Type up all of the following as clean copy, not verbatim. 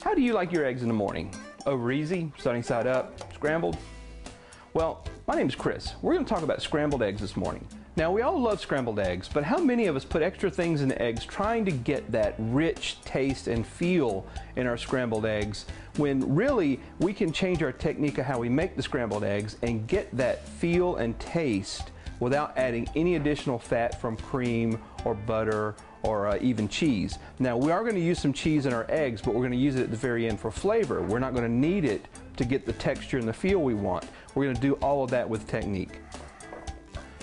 How do you like your eggs in the morning? Over easy, sunny side up, scrambled? Well, my name is Chris. We're going to talk about scrambled eggs this morning. Now, we all love scrambled eggs, but how many of us put extra things in the eggs trying to get that rich taste and feel in our scrambled eggs, when really we can change our technique of how we make the scrambled eggs and get that feel and taste without adding any additional fat from cream or butter or even cheese. Now, we are going to use some cheese in our eggs, but we're going to use it at the very end for flavor. We're not going to need it to get the texture and the feel we want. We're going to do all of that with technique.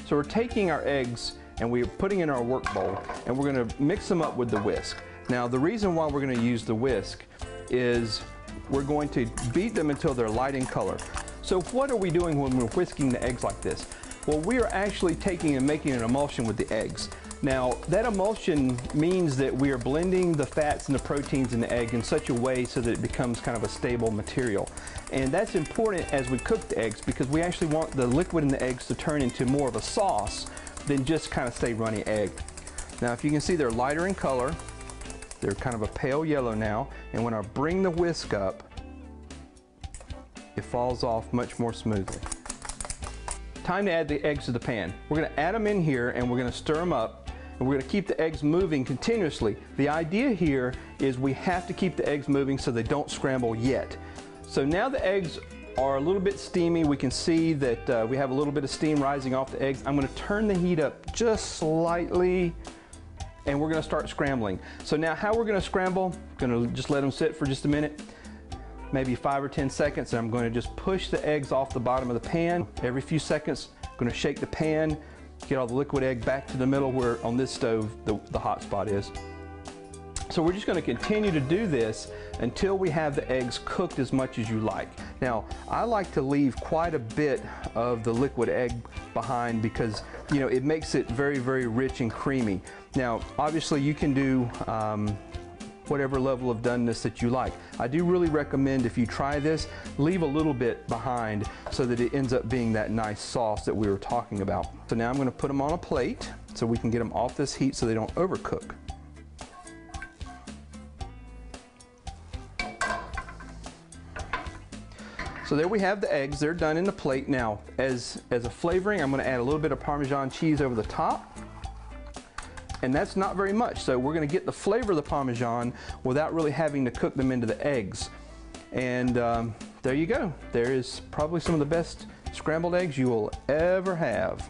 So we're taking our eggs and we're putting in our work bowl, and we're going to mix them up with the whisk. Now, the reason why we're going to use the whisk is we're going to beat them until they're light in color. So what are we doing when we're whisking the eggs like this? Well, we are actually taking and making an emulsion with the eggs. Now, that emulsion means that we are blending the fats and the proteins in the egg in such a way so that it becomes kind of a stable material. And that's important as we cook the eggs, because we actually want the liquid in the eggs to turn into more of a sauce than just kind of stay runny egg. Now, if you can see, they're lighter in color. They're kind of a pale yellow now. And when I bring the whisk up, it falls off much more smoothly. Time to add the eggs to the pan. We're going to add them in here and we're going to stir them up, and we're going to keep the eggs moving continuously. The idea here is we have to keep the eggs moving so they don't scramble yet. So now the eggs are a little bit steamy. We can see that we have a little bit of steam rising off the eggs. I'm going to turn the heat up just slightly, and we're going to start scrambling. So now how we're going to scramble, I'm going to just let them sit for just a minute, maybe 5 or 10 seconds, and I'm going to just push the eggs off the bottom of the pan. Every few seconds, I'm going to shake the pan, get all the liquid egg back to the middle where on this stove the hot spot is. So we're just going to continue to do this until we have the eggs cooked as much as you like. Now, I like to leave quite a bit of the liquid egg behind because, you know, it makes it very, very rich and creamy. Now, obviously you can do whatever level of doneness that you like. I do really recommend, if you try this, leave a little bit behind so that it ends up being that nice sauce that we were talking about. So now I'm going to put them on a plate so we can get them off this heat so they don't overcook. So there we have the eggs. They're done in the plate. Now, as a flavoring, I'm going to add a little bit of Parmesan cheese over the top. And that's not very much, so we're going to get the flavor of the Parmesan without really having to cook them into the eggs. And there you go. There is probably some of the best scrambled eggs you will ever have.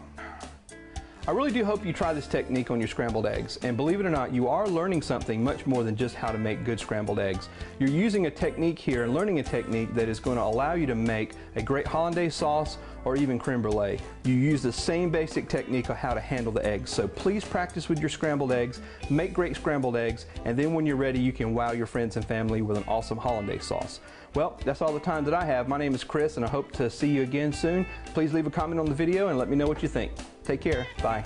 I really do hope you try this technique on your scrambled eggs, and believe it or not, you are learning something much more than just how to make good scrambled eggs. You're using a technique here and learning a technique that is going to allow you to make a great hollandaise sauce or even creme brulee. You use the same basic technique of how to handle the eggs. So please practice with your scrambled eggs, make great scrambled eggs, and then when you're ready, you can wow your friends and family with an awesome hollandaise sauce. Well, that's all the time that I have. My name is Chris, and I hope to see you again soon. Please leave a comment on the video and let me know what you think. Take care. Bye.